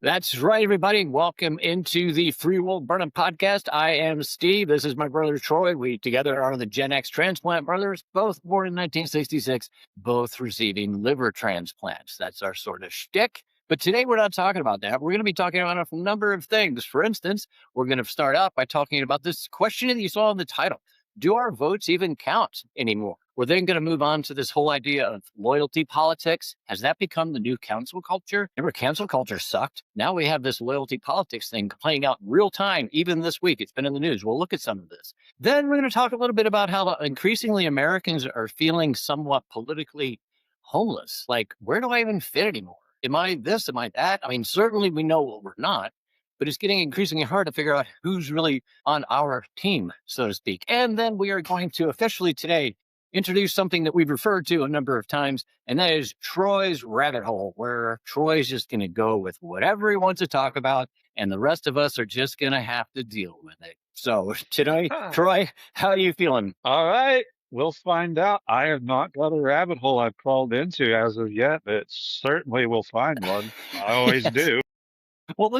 That's right, everybody. Welcome into the Free Will Burnham podcast. I am Steve. This is my brother Troy. We together are the Gen X Transplant brothers, both born in 1966, both receiving liver transplants. That's our sort of shtick. But today we're not talking about that. We're going to be talking about a number of things. For instance, we're going to start out by talking about this question that you saw in the title. Do our votes even count anymore? We're then going to move on to this whole idea of loyalty politics. Has that become the new cancel culture? Remember, cancel culture sucked. Now we have this loyalty politics thing playing out in real time, even this week. It's been in the news. We'll look at some of this. Then we're going to talk a little bit about how increasingly Americans are feeling somewhat politically homeless. Like, where do I even fit anymore? Am I this? Am I that? I mean, certainly we know what we're not, but it's getting increasingly hard to figure out who's really on our team, so to speak. And then we are going to officially today introduce something that we've referred to a number of times, and that is Troy's rabbit hole, where Troy's just going to go with whatever he wants to talk about, and the rest of us are just going to have to deal with it. So today, Troy, how are you feeling? All right. We'll find out. I have not got a rabbit hole I've crawled into as of yet, but certainly will find one. I always Yes. do. Well,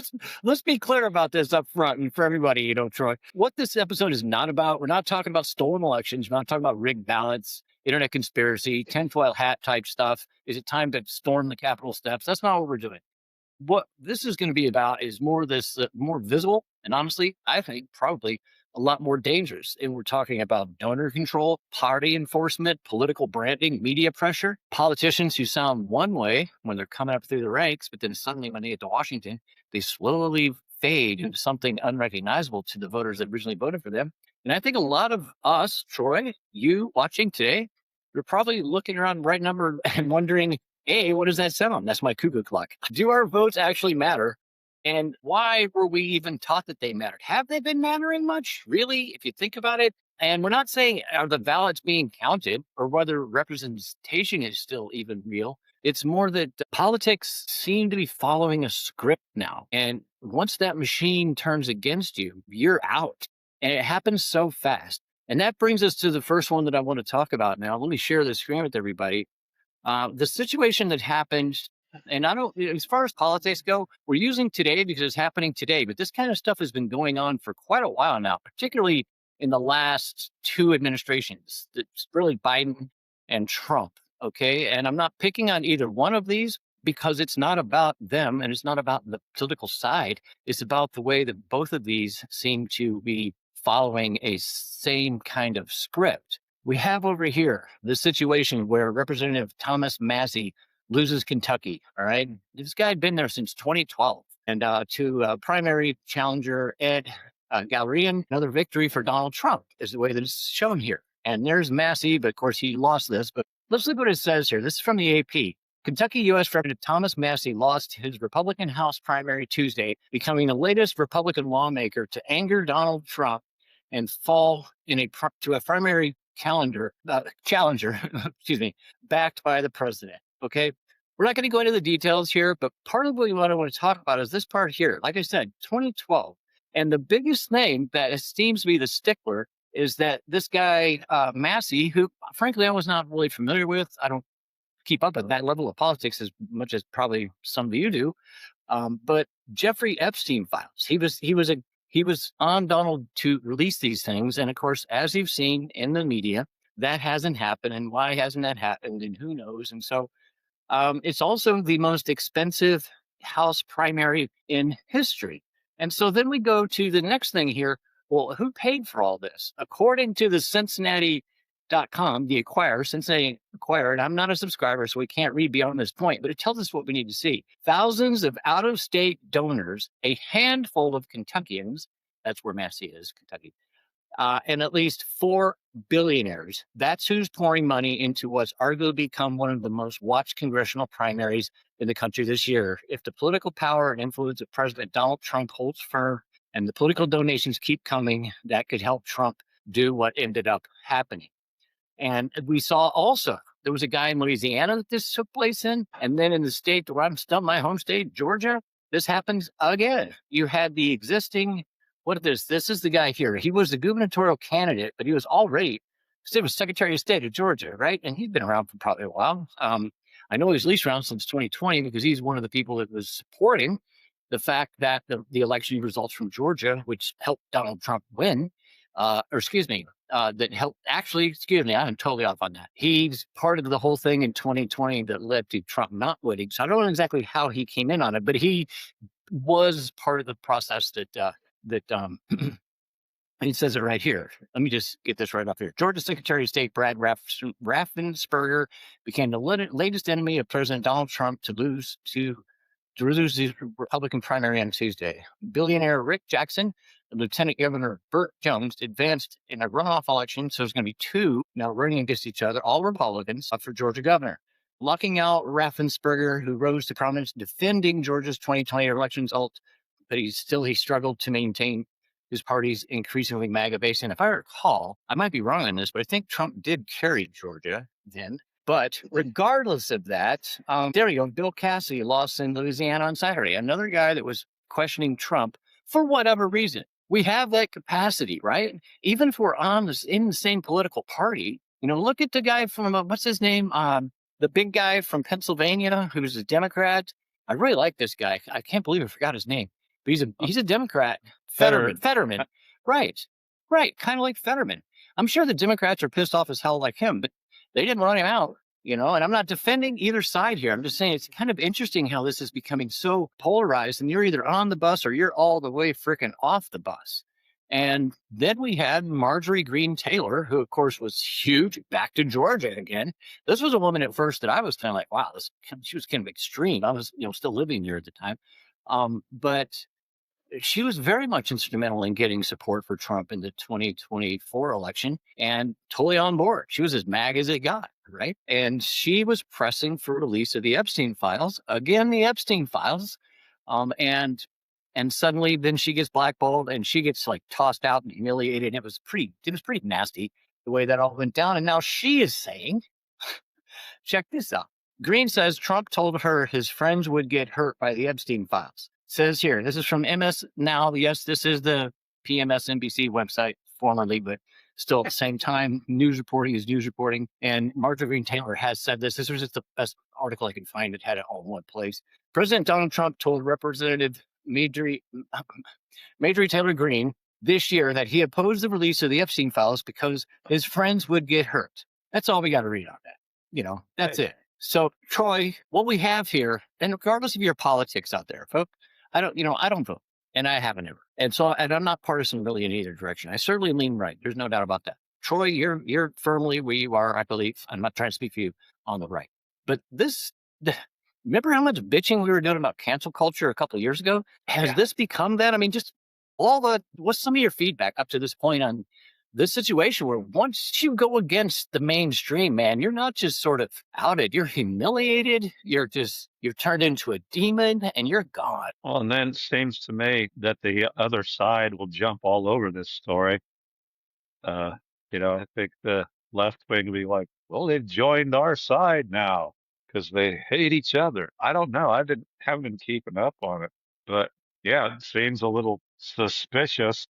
let's be clear about this up front and for everybody, Troy, what this episode is not about. We're not talking about stolen elections. We're not talking about rigged ballots, internet conspiracy, tinfoil hat type stuff. Is it time to storm the Capitol steps? That's not what we're doing. What this is going to be about is more more visible, and honestly, I think probably a lot more dangerous. And we're talking about donor control, party enforcement, political branding, media pressure, politicians who sound one way when they're coming up through the ranks, but then suddenly when they get to Washington, they slowly fade into something unrecognizable to the voters that originally voted for them. And I think a lot of us, Troy, you watching today, you're probably looking around the right number and wondering, hey, what does that sound? That's my cuckoo clock. Do our votes actually matter? And why were we even taught that they mattered? Have they been mattering much? Really, if you think about it? And we're not saying are the ballots being counted or whether representation is still even real. It's more that politics seem to be following a script now. And once that machine turns against you, you're out. And it happens so fast. And that brings us to the first one that I want to talk about now. Let me share the screen with everybody. The situation that happened, and I don't, as far as politics go, we're using today because it's happening today, but this kind of stuff has been going on for quite a while now, particularly in the last two administrations. It's really Biden and Trump. Okay. And I'm not picking on either one of these because it's not about them and it's not about the political side. It's about the way that both of these seem to be following a same kind of script. We have over here the situation where Representative Thomas Massie loses Kentucky. All right. This guy had been there since 2012. And to primary challenger Ed Galerian, another victory for Donald Trump is the way that it's shown here. And there's Massey, but of course he lost this. But let's look what it says here. This is from the AP. Kentucky U.S. Representative Thomas Massie lost his Republican House primary Tuesday, becoming the latest Republican lawmaker to anger Donald Trump and fall to a primary challenger, excuse me, backed by the president. Okay. We're not going to go into the details here, but part of what I want to talk about is this part here. Like I said, 2012. And the biggest thing that seems to be the stickler is that this guy, Massey, who frankly I was not really familiar with. I don't keep up at that level of politics as much as probably some of you do. But Jeffrey Epstein files. He was on Donald to release these things. And of course, as you've seen in the media, that hasn't happened. And why hasn't that happened? And who knows? And so it's also the most expensive House primary in history. And so then we go to the next thing here. Well, who paid for all this? According to the Cincinnati.com, the acquirer, Cincinnati Acquirer, and I'm not a subscriber, so we can't read beyond this point, but it tells us what we need to see. Thousands of out-of-state donors, a handful of Kentuckians, that's where Massey is, Kentucky, and at least 4 billionaires. That's who's pouring money into what's arguably become one of the most watched congressional primaries in the country this year. If the political power and influence of President Donald Trump holds firm and the political donations keep coming, that could help Trump do what ended up happening. And we saw also, there was a guy in Louisiana that this took place in. And then in the state where I'm stumped, my home state, Georgia, this happens again. You had the existing, this is the guy here. He was the gubernatorial candidate, but he was already, he was Secretary of State of Georgia, right? And he's been around for probably a while. I know he's at least around since 2020 because he's one of the people that was supporting the fact that the election results from Georgia, which helped Donald Trump win, or excuse me, that helped actually, excuse me, I'm totally off on that. He's part of the whole thing in 2020 that led to Trump not winning. So I don't know exactly how he came in on it, but he was part of the process that he says it right here. Let me just get this right up here. Georgia Secretary of State Brad Raffensperger became the latest enemy of President Donald Trump to lose the Republican primary on Tuesday. Billionaire Rick Jackson and Lieutenant Governor Burt Jones advanced in a runoff election, so there's going to be two now running against each other, all Republicans, for Georgia governor. Locking out Raffensperger, who rose to prominence defending Georgia's 2020 election result, but he struggled to maintain his party's increasingly MAGA base. And if I recall, I might be wrong on this, but I think Trump did carry Georgia then. But regardless of that, there you go. Bill Cassidy lost in Louisiana on Saturday. Another guy that was questioning Trump for whatever reason. We have that capacity, right? Even if we're in the same political party, look at the guy from, what's his name? The big guy from Pennsylvania who's a Democrat. I really like this guy. I can't believe I forgot his name. But he's a Democrat. Fetterman. Right. Kind of like Fetterman. I'm sure the Democrats are pissed off as hell like him, but they didn't run him out, and I'm not defending either side here. I'm just saying it's kind of interesting how this is becoming so polarized, and you're either on the bus or you're all the way freaking off the bus. And then we had Marjorie Greene Taylor, who of course was huge, back to Georgia again. This was a woman at first that I was kind of like, wow, she was kind of extreme. I was, still living there at the time. But she was very much instrumental in getting support for Trump in the 2024 election and totally on board. She was as MAGA as it got, right? And she was pressing for release of the Epstein files, again, the Epstein files. And suddenly then she gets blackballed and she gets like tossed out and humiliated. It was pretty nasty the way that all went down. And now she is saying, check this out. Greene says Trump told her his friends would get hurt by the Epstein files. Says here, this is from MS Now. Yes, this is the PMSNBC website formerly, but still at the same time, news reporting is news reporting. And Marjorie Greene Taylor has said this. This was just the best article I could find. It had it all in one place. President Donald Trump told Representative Marjorie Taylor Greene this year that he opposed the release of the Epstein files because his friends would get hurt. That's all we got to read on that. That's it. So, Troy, what we have here, and regardless of your politics out there, folks, I don't vote, and I haven't ever. And I'm not partisan really in either direction. I certainly lean right. There's no doubt about that. Troy, you're firmly where you are, I believe. I'm not trying to speak for you, on the right. But remember how much bitching we were doing about cancel culture a couple of years ago? Has this become that? I mean, just what's some of your feedback up to this point on this situation where once you go against the mainstream, man, you're not just sort of outed, you're humiliated, you're turned into a demon and you're gone. Well, and then it seems to me that the other side will jump all over this story. I think the left wing will be like, well, they've joined our side now because they hate each other. I don't know. Haven't been keeping up on it, but yeah, it seems a little suspicious.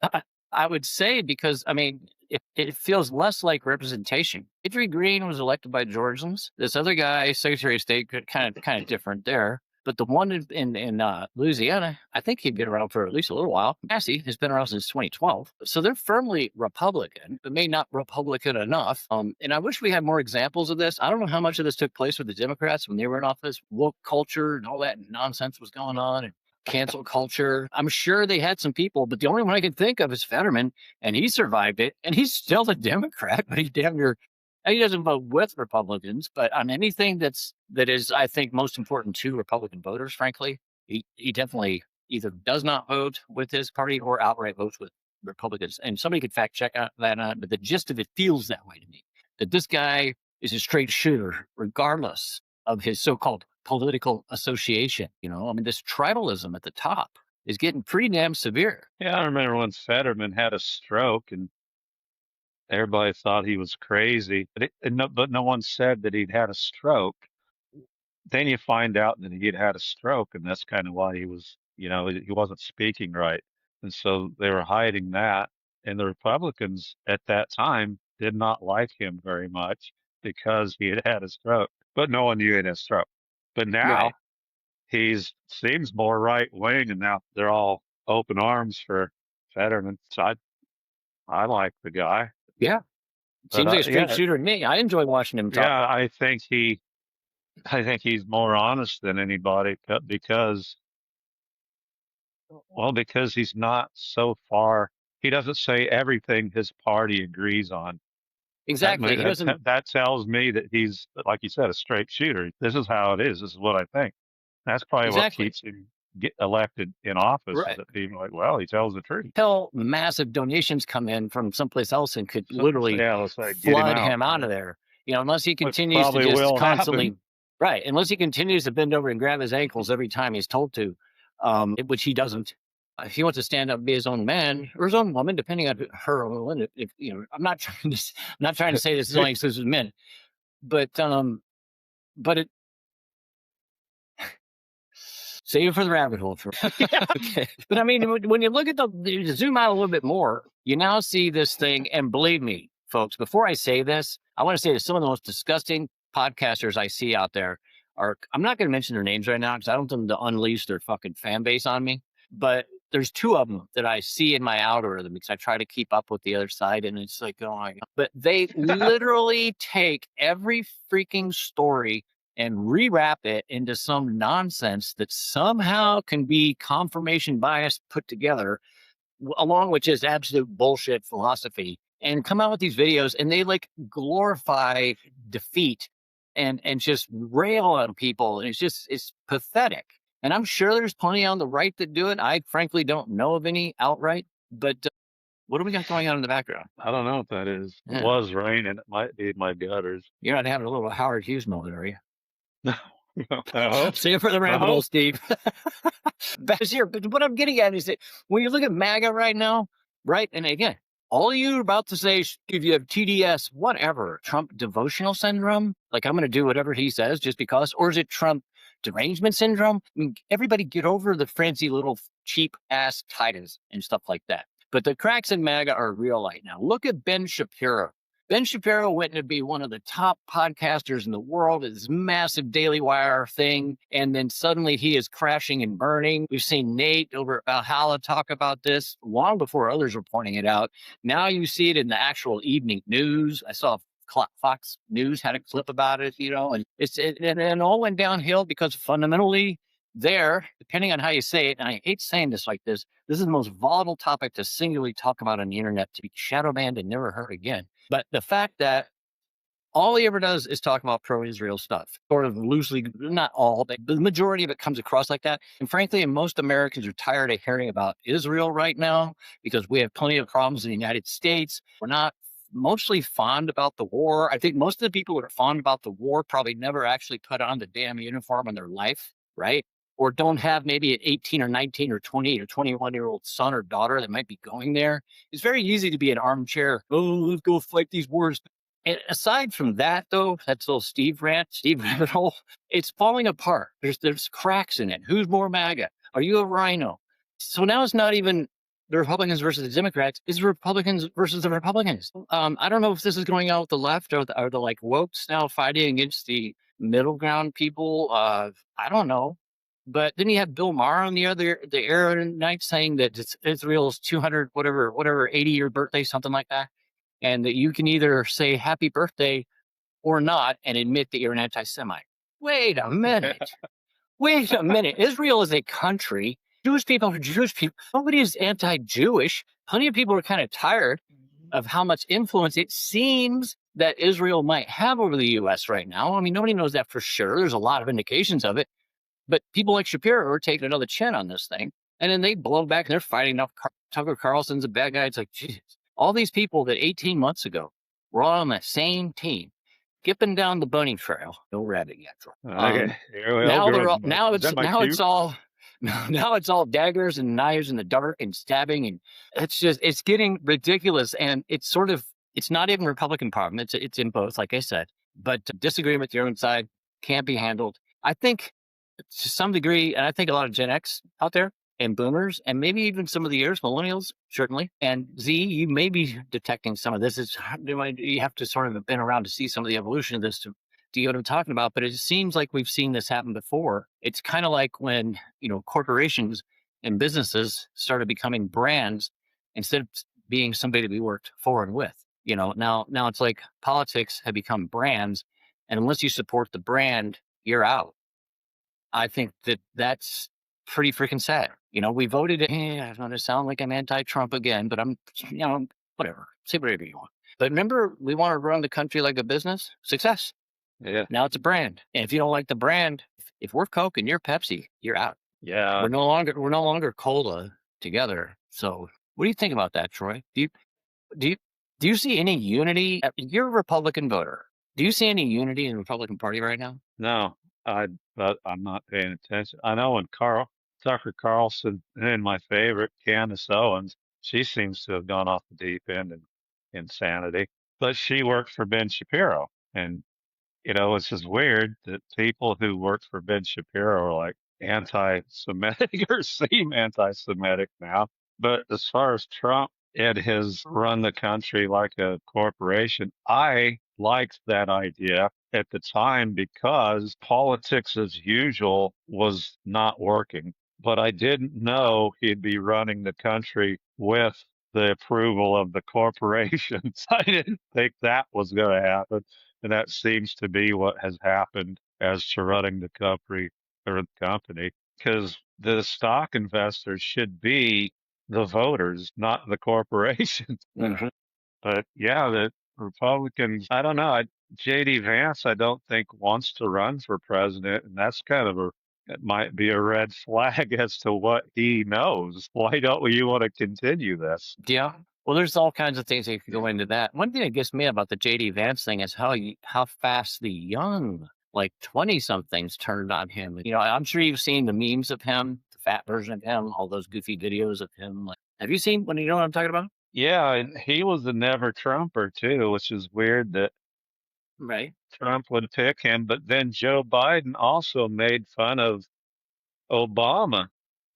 I would say because, I mean, it feels less like representation. Marjorie Greene was elected by Georgians. This other guy, Secretary of State, kind of different there. But the one in Louisiana, I think he'd been around for at least a little while. Massey has been around since 2012. So they're firmly Republican, but maybe not Republican enough. And I wish we had more examples of this. I don't know how much of this took place with the Democrats when they were in office. Woke culture and all that nonsense was going on. And cancel culture. I'm sure they had some people, but the only one I can think of is Fetterman, and he survived it, and he's still a Democrat, but he doesn't vote with Republicans, but on anything that is, I think, most important to Republican voters, frankly, he definitely either does not vote with his party or outright votes with Republicans. And somebody could fact check that out, but the gist of it feels that way to me, that this guy is a straight shooter, regardless of his so-called political association. This tribalism at the top is getting pretty damn severe. Yeah, I remember when Fetterman had a stroke and everybody thought he was crazy, but no one said that he'd had a stroke. Then you find out that he'd had a stroke, and that's kind of why he wasn't speaking right. And so they were hiding that. And the Republicans at that time did not like him very much because he had had a stroke, but no one knew he had a stroke. But now, Right. seems more right wing, and now they're all open arms for Fetterman. So I like the guy, Yeah. but Seems like a straight yeah, shooter to me. I enjoy watching him talk. yeah, I think he's more honest than anybody because, well, because he's not so far. He doesn't say everything his party agrees on. Exactly. He doesn't. That tells me that he's, like you said, a straight shooter. This is how it is. This is what I think. That's probably what Exactly. keeps him get elected in office, is Right. that people are like, well, he tells the truth. Till massive donations come in from someplace else and could So literally yeah, let's say get him flood out. him out of there. Unless he Which continues to probably just will constantly, happen. right? Unless he continues to bend over and grab his ankles every time he's told to, which he doesn't. If he wants to stand up and be his own man or his own woman, depending on her or woman, if I'm not trying to, I'm not trying to say this is only exclusive to men, but it. Save it for the rabbit hole. Okay. But I mean, when you look at you zoom out a little bit more, you now see this thing. And believe me, folks, before I say this, I want to say that some of the most disgusting podcasters I see out there I'm not going to mention their names right now because I don't want them to unleash their fucking fan base on me. But there's two of them that I see in my algorithm because I try to keep up with the other side. And it's like, oh my God. But they literally take every freaking story and rewrap it into some nonsense that somehow can be confirmation bias put together, along with just absolute bullshit philosophy, and come out with these videos and they like glorify defeat and just rail on people. And it's pathetic. And I'm sure there's plenty on the right that do it. I frankly don't know of any outright, but what do we got going on in the background? I don't know what that is. Yeah. It was raining. It might be my gutters. You're not having a little Howard Hughes moment, are you? I hope. See you for the rabbit hole, Steve. Back here. But what I'm getting at is that when you look at MAGA right now, right? And again, all you're about to say, if you have TDS, whatever, Trump devotional syndrome, like I'm going to do whatever he says just because, or is it Trump derangement syndrome? I mean, everybody get over the fancy little cheap ass titles and stuff like that. But the cracks in MAGA are real right now. Look at Ben Shapiro. Ben Shapiro went to be one of the top podcasters in the world, this massive Daily Wire thing, and then suddenly he is crashing and burning. We've seen Nate over at Valhalla talk about this long before others were pointing it out. Now you see it in the actual evening news. I saw Fox News had a clip about it, and it all went downhill because fundamentally depending on how you say it, and I hate saying this like this is the most volatile topic to singularly talk about on the internet, to be shadow banned and never heard again. But the fact that all he ever does is talk about pro-Israel stuff, sort of loosely, not all, but the majority of it comes across like that. And frankly, most Americans are tired of hearing about Israel right now because we have plenty of problems in the United States. We're not mostly fond about the war. I think most of the people who are fond about the war probably never actually put on the damn uniform in their life, right? Or don't have maybe an 18 or 19 or 20 or 21-year-old son or daughter that might be going there. It's very easy to be an armchair, oh, let's go fight these wars. And aside from that, though, that's little Steve rabbit hole, it's falling apart. There's cracks in it. Who's more MAGA? Are you a rhino? So now it's not even the Republicans versus the Democrats. It's Republicans versus the Republicans. I don't know if this is going out with the left or the like wokes now fighting against the middle ground people. I don't know. But then you have Bill Maher on the air night saying that it's Israel's 200 whatever 80-year birthday, something like that, and that you can either say happy birthday or not and admit that you're an anti-Semite. Wait a minute. Wait a minute. Israel is a country. Jewish people are Jewish people. Nobody is anti-Jewish. Plenty of people are kind of tired of how much influence it seems that Israel might have over the U.S. right now. I mean, nobody knows that for sure. There's a lot of indications of it. But people like Shapiro are taking another chin on this thing. And then they blow back and they're fighting off Tucker Carlson's a bad guy. It's like, Jesus, all these people that 18 months ago were all on the same team, skipping down the bunny trail. No rabbit yet. Okay. Now it's all daggers and knives in the dark and stabbing. And it's getting ridiculous. And it's not even a Republican problem. It's in both, like I said. But disagreeing with your own side can't be handled. I think to some degree, and I think a lot of Gen X out there and boomers, and maybe even some of the years, millennials, certainly, and Z, you may be detecting some of this. You have to sort of have been around to see some of the evolution of this to Do you know what I'm talking about? But it seems like we've seen this happen before. It's kind of like when, corporations and businesses started becoming brands instead of being somebody that we worked for and with. Now it's like politics have become brands, and unless you support the brand, you're out. I think that that's pretty freaking sad. We voted. I'm going to sound like I'm anti-Trump again, but I'm, whatever. Say whatever you want. But remember, we want to run the country like a business. Success. Yeah. Now it's a brand, and if you don't like the brand, if we're Coke and you're Pepsi, you're out. Yeah. We're no longer cola together. So, what do you think about that, Troy? Do you see any unity? You're a Republican voter. Do you see any unity in the Republican Party right now? No, but I'm not paying attention. I know when Tucker Carlson and my favorite, Candace Owens, she seems to have gone off the deep end in insanity, but she worked for Ben Shapiro. And, it's just weird that people who worked for Ben Shapiro are like anti-Semitic or seem anti-Semitic now. But as far as Trump and his run the country like a corporation, I liked that idea at the time because politics as usual was not working. But I didn't know he'd be running the country with the approval of the corporations. I didn't think that was going to happen. And that seems to be what has happened as to running the company, because the stock investors should be the voters, not the corporations. Mhm. But yeah, the Republicans, I don't know. JD Vance, I don't think wants to run for president. And that's it might be a red flag as to what he knows. Why don't you want to continue this? Yeah. Well, there's all kinds of things that could go into that. One thing that gets me about the JD Vance thing is how fast the young, like 20 somethings, turned on him. I'm sure you've seen the memes of him, the fat version of him, all those goofy videos of him. Like, have you seen when you know what I'm talking about? Yeah, and he was a never Trumper too, which is weird that Right. Trump would pick him. But then Joe Biden also made fun of Obama.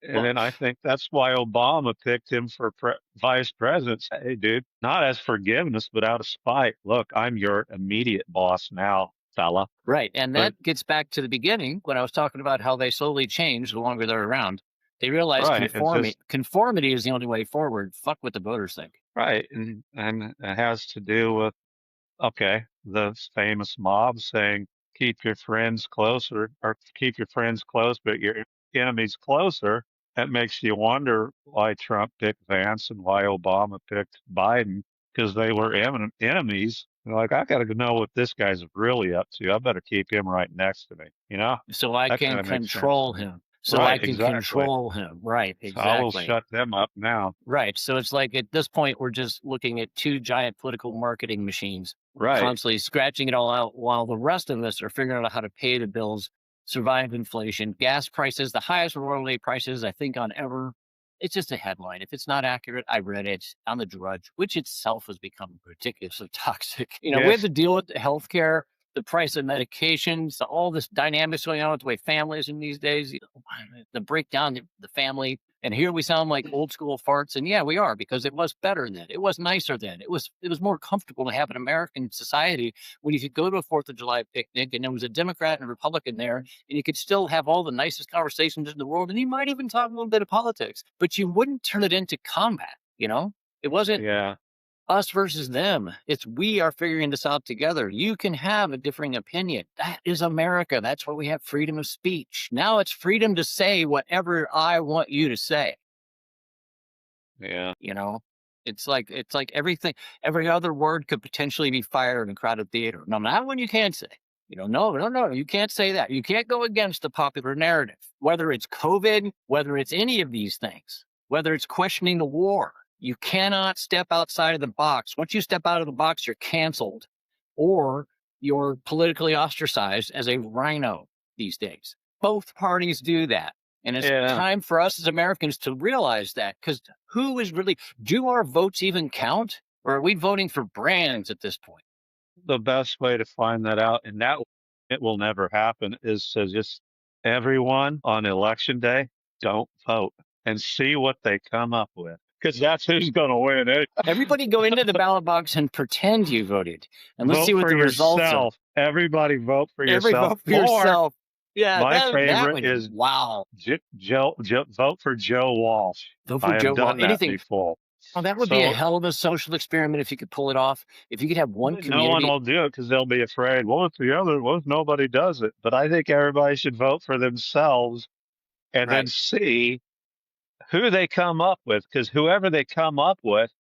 And Well, then I think that's why Obama picked him for vice president. Hey, dude, not as forgiveness, but out of spite. Look, I'm your immediate boss now, fella. right. And But that gets back to the beginning when I was talking about how they slowly change the longer they're around. They realize right, it's just conformity is the only way forward. Fuck what the voters think. right, and it has to do with okay, the famous mob saying keep your friends closer or keep your friends close, but your enemies closer. That makes you wonder why Trump picked Vance and why Obama picked Biden, because they were enemies. They're like, I got to know what this guy's really up to. I better keep him right next to me. So I That kind can of makes sense control to me. him. So I Right, can exactly. control him. Right. So I will Exactly. shut them up now. Right. So it's like at this point, we're just looking at two giant political marketing machines Right. constantly scratching it all out while the rest of us are figuring out how to pay the bills, survive inflation, gas prices, the highest worldly prices, I think, on ever. It's just a headline. If it's not accurate, I read it on the Drudge, which itself has become ridiculously toxic. We have Yes. to deal with healthcare, the price of medications, all this dynamics going on with the way families in these days, the breakdown of the family. And here we sound like old school farts. And yeah, we are, because it was better then. It was nicer then. It was more comfortable to have an American society when you could go to a 4th of July picnic and there was a Democrat and a Republican there, and you could still have all the nicest conversations in the world. And you might even talk a little bit of politics, but you wouldn't turn it into combat. It wasn't Yeah. us versus them. It's we are figuring this out together. You can have a differing opinion. That is America. That's why we have freedom of speech. Now it's freedom to say whatever I want you to say. Yeah. You know, it's like every other word could potentially be fired in a crowded theater. No, not one you can't say. No, no, no, you can't say that. You can't go against the popular narrative, whether it's COVID, whether it's any of these things, whether it's questioning the war. You cannot step outside of the box. Once you step out of the box, you're canceled or you're politically ostracized as a rhino these days. Both parties do that. And it's Yeah. time for us as Americans to realize that, because do our votes even count? Or are we voting for brands at this point? The best way to find that out, and that it will never happen, is to just everyone on election day don't vote and see what they come up with, because that's who's going to win it. Everybody go into the ballot box and pretend you voted, and let's Vote see what for the results are. yourself. everybody vote for Every yourself. vote for Or yourself. Yeah, my that favorite one. is Wow. vote for Joe Walsh. Vote for I have Joe Wall. done that Anything. before. Oh, that would be a So hell of a social experiment if you could pull it off. If you could have one no one community. will do it because they'll be afraid. What if nobody does it? But I think everybody should vote for themselves and then Right. see who they come up with, because whoever they come up with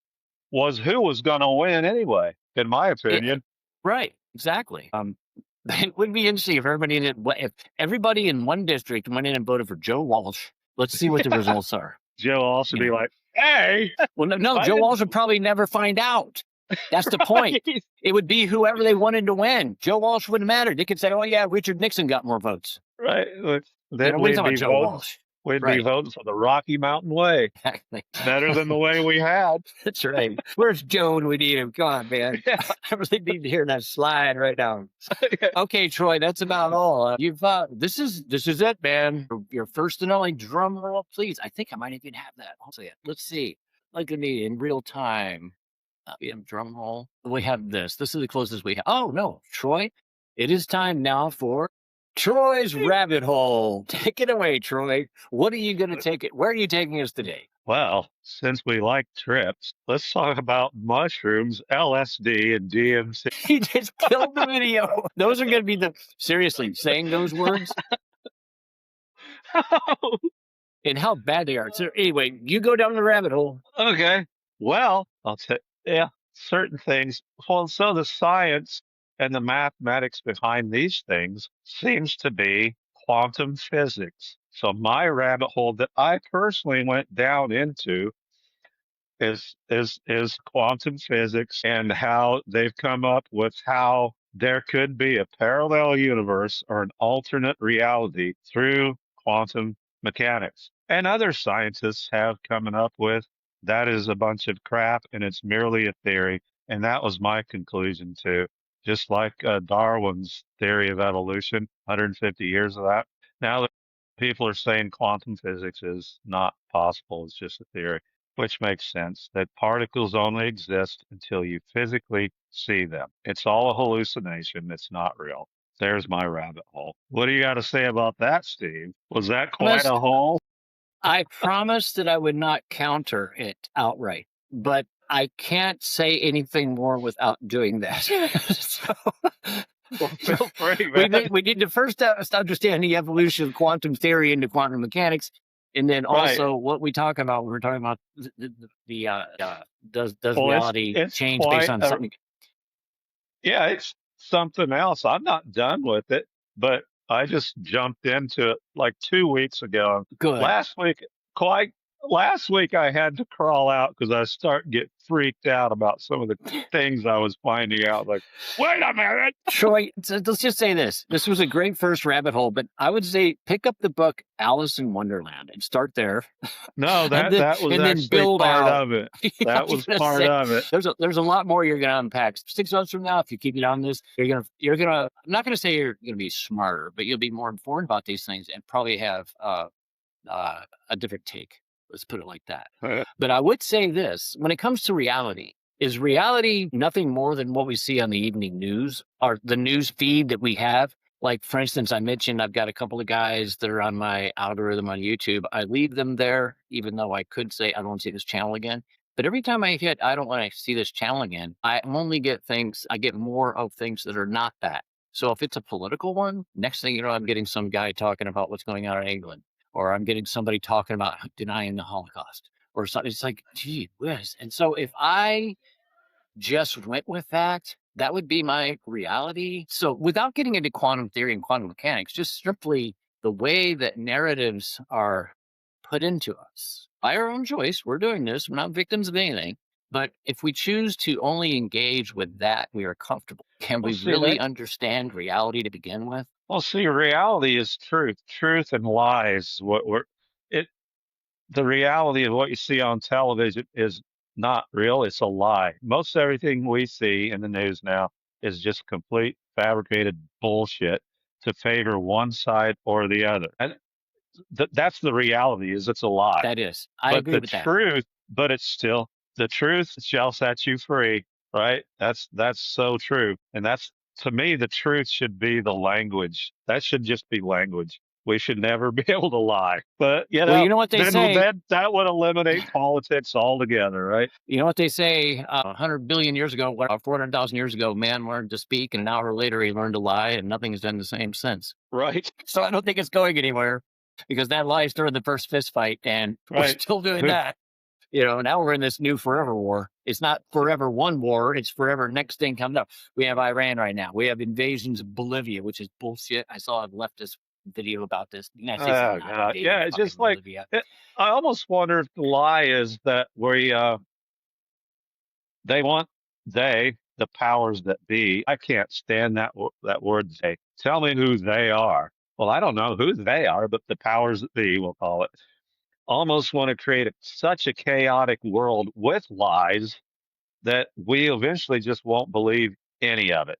was who was going to win anyway, in my opinion. Right. Exactly. It would be interesting if everybody in one district went in and voted for Joe Walsh. Let's see what the results are. Joe also You be know. like, "Hey, Well, no, I Joe didn't." Walsh would probably never find out. That's the point. Right, It would be whoever they wanted to win. Joe Walsh wouldn't matter. They could say, "Oh yeah, Richard Nixon got more votes." right. You know, Then what are you talking about, Joe Walsh? we'd be Right. voting for the Rocky Mountain Way, Exactly. better than the way we had. That's right. Where's Joe when we need him? Come on, man. Yeah. I really need to hear that slide right now. Okay, Troy, that's about all. You've this is it, man. Your first and only drum roll, please. I think I might even have that. Let's see. Like at me in real time. Drum roll. We have this. This is the closest we have. Oh no, Troy. It is time now for Troy's rabbit hole. Take it away, Troy. What are you going to take it? Where are you taking us today? Well, since we like trips, let's talk about mushrooms, LSD, and DMC. He just killed the video. Those are going to be seriously saying those words and how bad they are. So anyway, you go down the rabbit hole. Okay. Well, I'll tell yeah, certain things. Well, so the science and the mathematics behind these things seems to be quantum physics. So my rabbit hole that I personally went down into is quantum physics and how they've come up with how there could be a parallel universe or an alternate reality through quantum mechanics. And other scientists have coming up with that is a bunch of crap and it's merely a theory. And that was my conclusion too. Just like Darwin's theory of evolution, 150 years of that. Now that people are saying quantum physics is not possible, it's just a theory, which makes sense that particles only exist until you physically see them. It's all a hallucination. It's not real. There's my rabbit hole. What do you got to say about that, Steve? Was that quite a hole? I promised that I would not counter it outright, but I can't say anything more without doing that. So, Well, feel free, man. we need to first understand the evolution of quantum theory into quantum mechanics, and then also what we talk about when we're talking about does reality it's change based on something? Yeah, it's something else. I'm not done with it, but I just jumped into it like 2 weeks ago. Good. Last week I had to crawl out because I start get freaked out about some of the things I was finding out. Like, wait a minute, Troy, let's just say this. This was a great first rabbit hole, but I would say pick up the book Alice in Wonderland and start there. No, that was and actually then build part out. of it. That was part of it. There's a lot more you're gonna unpack. 6 months from now, if you keep it on this, you're gonna I'm not gonna say you're gonna be smarter, but you'll be more informed about these things and probably have a different take. Let's put it like that. But I would say this, when it comes to reality, is reality nothing more than what we see on the evening news or the news feed that we have? Like, for instance, I mentioned I've got a couple of guys that are on my algorithm on YouTube. I leave them there, even though I could say, I don't want to see this channel again. But every time I hit, I don't want to see this channel again, I get more of things that are not that. So if it's a political one, next thing you know, I'm getting some guy talking about what's going on in England, or I'm getting somebody talking about denying the Holocaust or something. It's like, gee whiz. And so if I just went with that, that would be my reality. So without getting into quantum theory and quantum mechanics, just simply the way that narratives are put into us by our own choice. We're doing this. We're not victims of anything. But if we choose to only engage with that, we are comfortable. Can we really understand reality to begin with? Well, see, reality is truth. Truth and lies. The reality of what you see on television is not real. It's a lie. Most everything we see in the news now is just complete fabricated bullshit to favor one side or the other. And that's the reality. Is it's a lie. That is. I agree with that. But it's still the truth shall set you free. Right? That's so true. And that's To me, the truth should be the language. That should just be language. We should never be able to lie. But Well, you know what they say. that would eliminate politics altogether, right? You know what they say, 100 billion years ago, 400,000 years ago, man learned to speak, and an hour later he learned to lie, and nothing has done the same since. Right. So I don't think it's going anywhere, because that lie started the first fist fight, and we're Right. still doing that. Now we're in this new forever war. It's not forever one war. It's forever next thing coming up. We have Iran right now. We have invasions of Bolivia, which is bullshit. I saw a leftist video about this. The United States is Oh not God. invading Yeah, it's fucking just like Bolivia. I almost wonder if the lie is that they want the powers that be. I can't stand that word they. Tell me who they are. Well, I don't know who they are, but the powers that be, we'll call it, almost want to create such a chaotic world with lies that we eventually just won't believe any of it.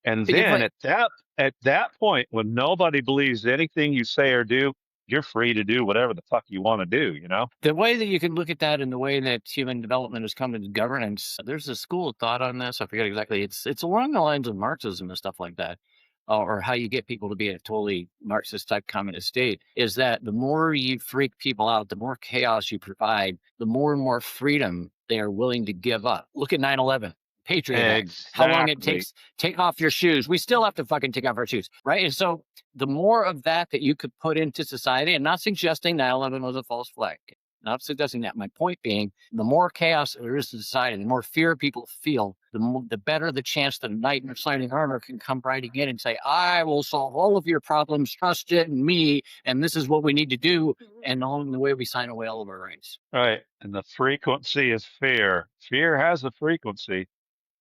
And Think of then like at that point, when nobody believes anything you say or do, you're free to do whatever the fuck you want to do, you know? the way that you can look at that, and the way that human development has come into governance. There's a school of thought on this. I forget exactly. It's along the lines of Marxism and stuff like that, or how you get people to be a totally Marxist type communist state. Is that the more you freak people out, the more chaos you provide, the more and more freedom they are willing to give up. Look at 9/11. Patriot Act. How long it Exactly. takes. Take off your shoes. We still have to fucking take off our shoes, right? And so the more of that you could put into society, and not suggesting 9/11 was a false flag, not suggesting that. My point being, the more chaos there is in society, the more fear people feel, the better the chance that a knight in shining armor can come riding in and say, I will solve all of your problems, trust in me, and this is what we need to do. And along the way, we sign away all of our rights. Right. And the frequency is fear. Fear has a frequency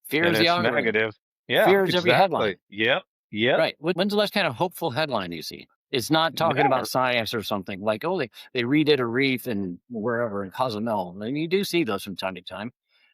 Fear and is the it's algorithm. negative. Yeah, Fear is every headline. exactly. Yep. Yep. Right. When's the last kind of hopeful headline you see? It's not talking Never. about science or something like, oh, they redid a reef in wherever in Cozumel. And you do see those from time to time,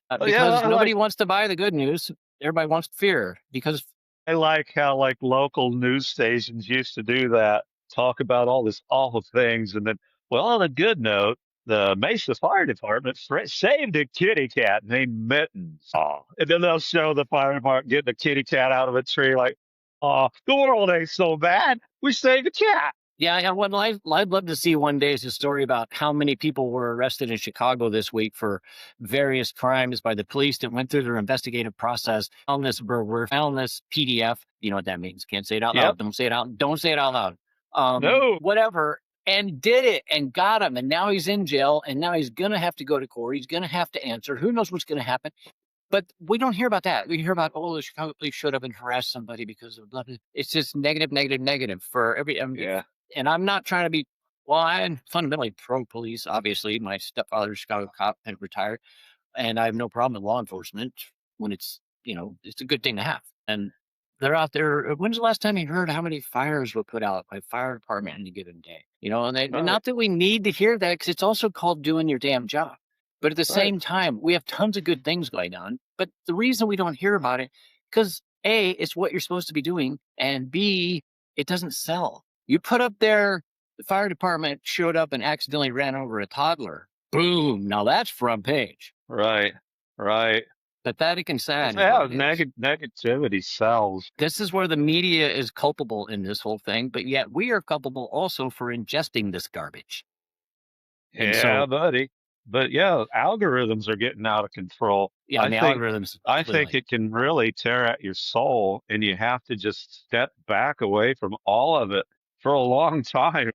Well, yeah, because nobody wants to buy the good news. Everybody wants fear, because I like how like local news stations used to do that, talk about all this awful things, and then, well, on a good note, the Mesa Fire Department saved a kitty cat named Mittens. Oh, and then they'll show the fire department getting a kitty cat out of a tree, like, oh, the world ain't so bad. We saved a cat. yeah, what I'd love to see one day is a story about how many people were arrested in Chicago this week for various crimes by the police that went through their investigative process. Found this burglar, found this PDF. You know what that means? Can't say it out Yep. loud. Don't say it out. Don't say it out loud. No. Whatever. And did it and got him. And now he's in jail. And now he's going to have to go to court. He's going to have to answer. Who knows what's going to happen? But we don't hear about that. We hear about, oh, the Chicago police showed up and harassed somebody because of blah, blah. It's just negative, negative, negative for every. Yeah. And I'm not trying to be, well, I'm fundamentally pro police. Obviously, my stepfather's a Chicago cop and retired, and I have no problem with law enforcement when it's, it's a good thing to have. And they're out there. When's the last time you heard how many fires were put out by fire department in a given day? And Right. not that we need to hear that, because it's also called doing your damn job. But at the same time, we have tons of good things going on. But the reason we don't hear about it, because A, it's what you're supposed to be doing, and B, it doesn't sell. You put up there, the fire department showed up and accidentally ran over a toddler. Boom. Now that's front page. Right. Right. Pathetic and sad. Yeah, negativity sells. This is where the media is culpable in this whole thing, but yet we are culpable also for ingesting this garbage. Yeah, buddy. But yeah, algorithms are getting out of control. Yeah, algorithms. I think it can really tear at your soul, and you have to just step back away from all of it for a long time.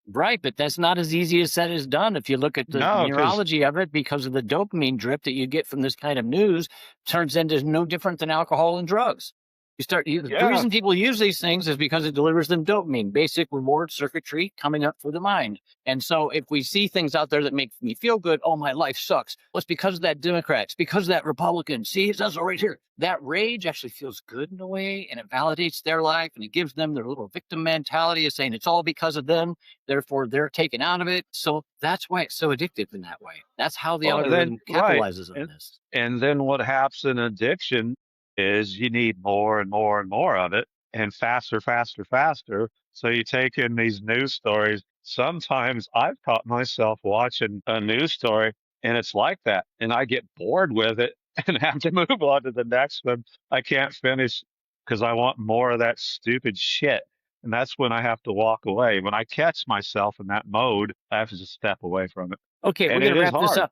Right, but that's not as easy as said as done. If you look at the neurology of it, because of the dopamine drip that you get from this kind of news, turns into no different than alcohol and drugs. The reason people use these things is because it delivers them dopamine, basic reward circuitry coming up for the mind. And so if we see things out there that make me feel good, oh, my life sucks. Well, it's because of that Democrat. It's because of that Republican. See, it does it right here. That rage actually feels good in a way, and it validates their life, and it gives them their little victim mentality of saying it's all because of them. Therefore, they're taken out of it. So that's why it's so addictive in that way. That's how the algorithm capitalizes on this. And then what happens in addiction is you need more and more and more of it, and faster, faster, faster. So you take in these news stories. Sometimes I've caught myself watching a news story and it's like that, and I get bored with it and have to move on to the next one. I can't finish because I want more of that stupid shit. And that's when I have to walk away. When I catch myself in that mode, I have to just step away from it. Okay, we're And going it to is wrap this hard. up.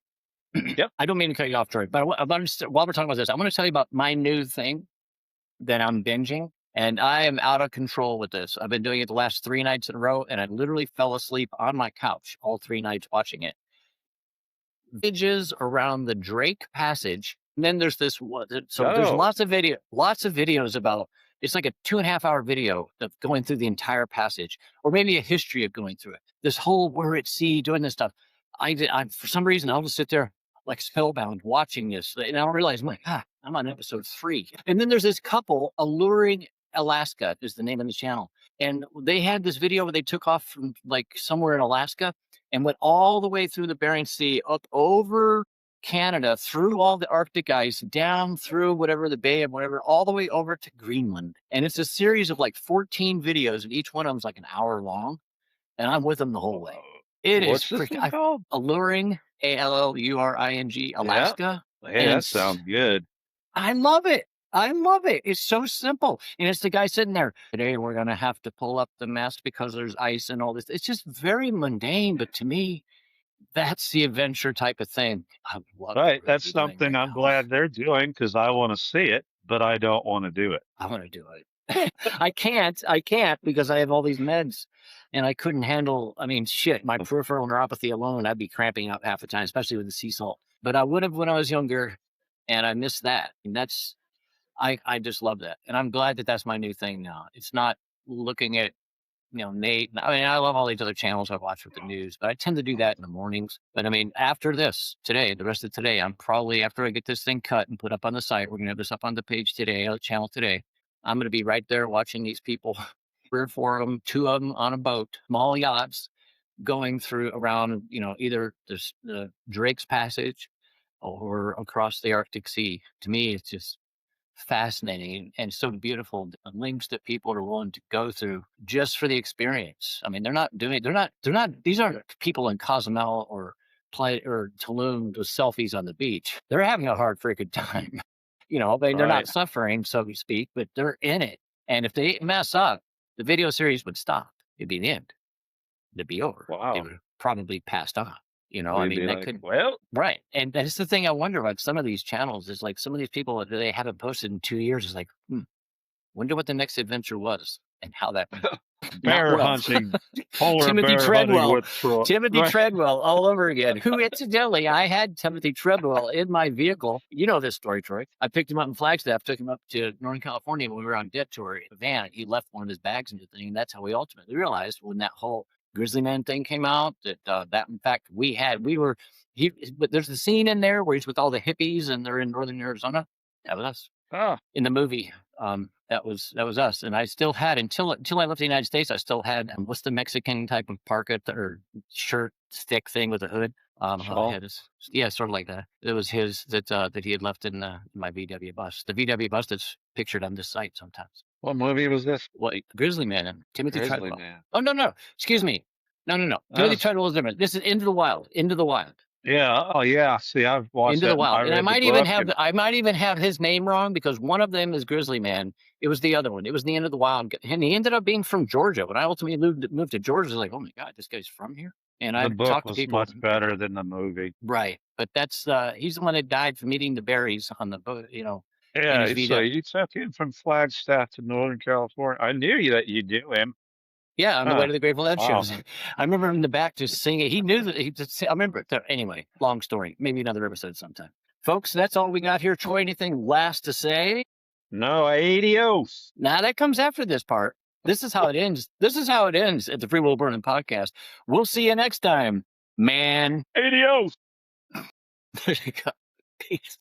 Yep. I don't mean to cut you off, Troy, but while we're talking about this, I want to tell you about my new thing that I'm binging. And I am out of control with this. I've been doing it the last 3 nights in a row, and I literally fell asleep on my couch all 3 nights watching it. Images around the Drake Passage. And then there's this one. So there's lots of videos about, it's like a 2.5 hour video of going through the entire passage, or maybe a history of going through it. This whole we're at sea doing this stuff. I for some reason, I'll just sit there like spellbound watching this. And I'll realize, my God, I'm on episode 3. And then there's this couple, Alluring Alaska is the name of the channel. And they had this video where they took off from like somewhere in Alaska and went all the way through the Bering Sea, up over Canada, through all the Arctic ice, down through whatever the bay of whatever, all the way over to Greenland. And it's a series of like 14 videos, and each one of them's like an hour long. And I'm with them the whole way. What's this thing called? Alluring, Alluring, Alaska. Yeah. Hey, that sounds good. I love it. I love it. It's so simple. And it's the guy sitting there. Today we're going to have to pull up the mast because there's ice and all this. It's just very mundane. But to me, that's the adventure type of thing. I love right. That's something I'm glad they're doing, because I want to see it, but I don't want to do it. I want to do it. I can't because I have all these meds and I couldn't handle, I mean, shit, my peripheral neuropathy alone, I'd be cramping up half the time, especially with the sea salt. But I would have when I was younger, and I missed that. And that's, I just love that. And I'm glad that that's my new thing now. It's not looking at, Nate. I mean, I love all these other channels I watch with the news, but I tend to do that in the mornings. But I mean, after this, today, the rest of today, I'm probably, after I get this thing cut and put up on the site, we're going to have this up on the page today, the channel today. I'm going to be right there watching these people, 3 or 4 of them, 2 of them on a boat, small yachts, going through around, either the Drake's Passage or across the Arctic Sea. To me, it's just fascinating and so beautiful. The links that people are willing to go through just for the experience. I mean, they're not, these aren't people in Cozumel or Tulum with selfies on the beach. They're having a hard freaking time. They're not suffering, so to speak, but they're in it. And if they mess up, the video series would stop. It'd be the end. It'd be over. Wow. They would have probably passed on. I mean, that could, well, right. And that's the thing I wonder about some of these channels is like some of these people that they haven't posted in 2 years is like, wonder what the next adventure was and how that went. Bear hunting, polar Timothy bear Treadwell, hunting with Troy. Timothy Treadwell all over again. Who incidentally, I had Timothy Treadwell in my vehicle. You know this story, Troy. I picked him up in Flagstaff, took him up to Northern California when we were on debt tour. A van, he left one of his bags in the thing. And that's how we ultimately realized when that whole Grizzly Man thing came out that in fact but there's the scene in there where he's with all the hippies and they're in northern Arizona. That was us in the movie. That was us. And I still had until I left the United States, I still had what's the Mexican type of parka or shirt stick thing with a hood. Yeah, sort of like that. It was his that he had left in my VW bus. The VW bus that's pictured on this site sometimes. What movie was this? What, Grizzly Man and Timothy Treadwell. Man. Oh, no. Excuse me. No. Timothy Treadwell is different. This is Into the Wild. Yeah. Oh, yeah. See, I've watched Into the Wild. And I might even have his name wrong because one of them is Grizzly Man. It was the other one. It was the End of the Wild. And he ended up being from Georgia. When I ultimately moved to Georgia, I was like, oh my God, this guy's from here. And I talked to people. Much better than the movie. Right. But that's he's the one that died from eating the berries on the boat, Yeah, so you took him from Flagstaff to Northern California. I knew that you knew him. Yeah, on the way to the Grateful Dead shows. I remember him in the back just singing. He knew that I remember it. Anyway, long story. Maybe another episode sometime. Folks, that's all we got here. Troy, anything last to say? No, adios. Now that comes after this part. This is how it ends. This is how it ends at the Free Will Burning Podcast. We'll see you next time, man. Adios. There you go. Peace.